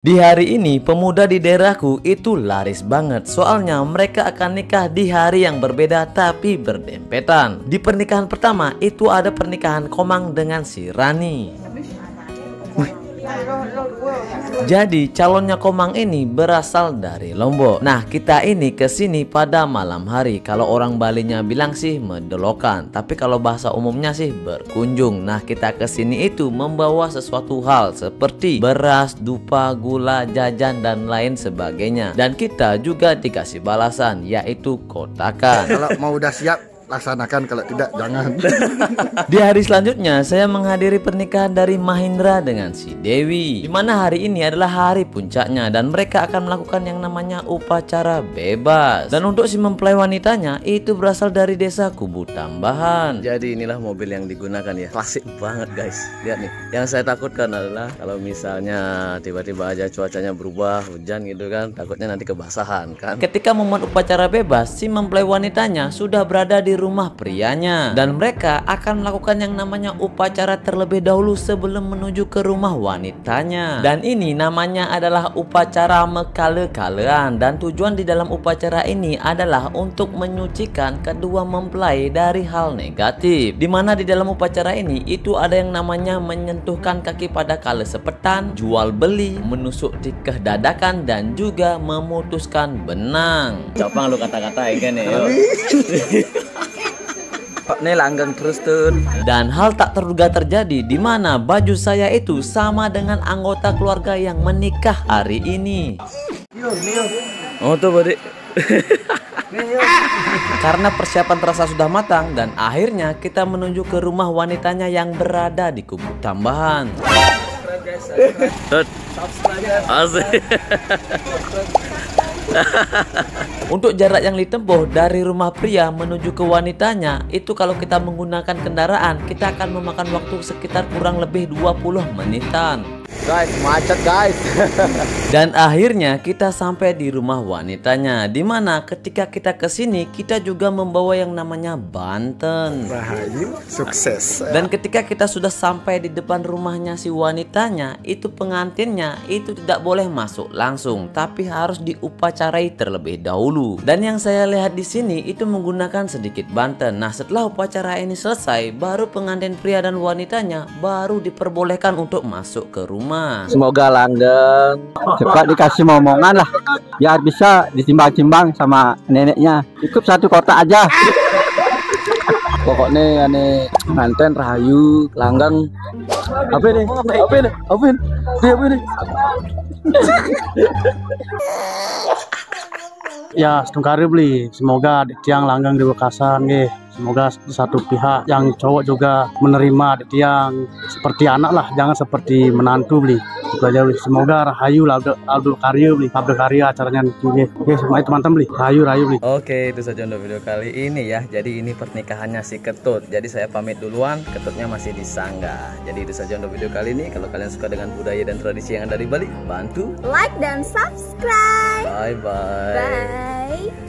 Di hari ini pemuda di daerahku itu laris banget. Soalnya mereka akan nikah di hari yang berbeda tapi berdempetan. Di pernikahan pertama itu ada pernikahan Komang dengan si Rani. Jadi calonnya Komang ini berasal dari Lombok. Nah, kita ini kesini pada malam hari. Kalau orang Balinya bilang sih mendelokan, tapi kalau bahasa umumnya sih berkunjung. Nah, kita kesini itu membawa sesuatu hal seperti beras, dupa, gula, jajan dan lain sebagainya. Dan kita juga dikasih balasan, yaitu kotakan. Kalau mau udah siap laksanakan, kalau tidak jangan. Di hari selanjutnya saya menghadiri pernikahan dari Mahendra dengan si Dewi, dimana hari ini adalah hari puncaknya dan mereka akan melakukan yang namanya upacara bebas. Dan untuk si mempelai wanitanya itu berasal dari desa Kubu Tambahan. Jadi inilah mobil yang digunakan ya, klasik banget guys. Lihat nih, yang saya takutkan adalah kalau misalnya tiba-tiba aja cuacanya berubah, hujan gitu kan, takutnya nanti kebasahan kan. Ketika momen upacara bebas, si mempelai wanitanya sudah berada di rumah prianya dan mereka akan melakukan yang namanya upacara terlebih dahulu sebelum menuju ke rumah wanitanya. Dan ini namanya adalah upacara mekale-kalean dan tujuan di dalam upacara ini adalah untuk menyucikan kedua mempelai dari hal negatif. Dimana di dalam upacara ini itu ada yang namanya menyentuhkan kaki pada kale sepetan, jual beli, menusuk tikeh dadakan dan juga memutuskan benang. Coba lu kata-kata kan ya. Nih langgang terus tuh. Dan hal tak terduga terjadi di mana baju saya itu sama dengan anggota keluarga yang menikah hari ini. Oh tuh Budi. Karena persiapan terasa sudah matang dan akhirnya kita menuju ke rumah wanitanya yang berada di Kubu Tambahan. Untuk jarak yang ditempuh dari rumah pria menuju ke wanitanya itu kalau kita menggunakan kendaraan kita akan memakan waktu sekitar kurang lebih 20 menitan. Guys, macet guys. Dan akhirnya kita sampai di rumah wanitanya, dimana ketika kita kesini kita juga membawa yang namanya Banten. Rahayu sukses. Dan ketika kita sudah sampai di depan rumahnya si wanitanya, itu pengantinnya itu tidak boleh masuk langsung, tapi harus diupacarai terlebih dahulu. Dan yang saya lihat di sini itu menggunakan sedikit Banten. Nah, setelah upacara ini selesai, baru pengantin pria dan wanitanya baru diperbolehkan untuk masuk ke rumah. Semoga langgeng, cepat dikasih momongan lah, biar bisa ditimbang-timbang sama neneknya. Cukup satu kotak aja. Pokoknya ane manten rahayu langgeng. Apa ini? Apa ini? Apa ini? Apa ini? Ya, setungkari beli. Semoga tiang langgang di Bekasan nggih. Semoga satu pihak yang cowok juga menerima tiang seperti anak lah, jangan seperti menantu beli. Itu aja beli. Semoga rahayu Abdul Karya beli. Abdul Karya acaranya nggih. Oke, semuanya teman-teman beli. Rahayu beli. Oke, itu saja untuk video kali ini ya. Jadi ini pernikahannya si Ketut. Jadi saya pamit duluan, Ketutnya masih disanggah. Jadi itu saja untuk video kali ini. Kalau kalian suka dengan budaya dan tradisi yang ada di Bali, bantu like dan subscribe. Bye bye. Bye.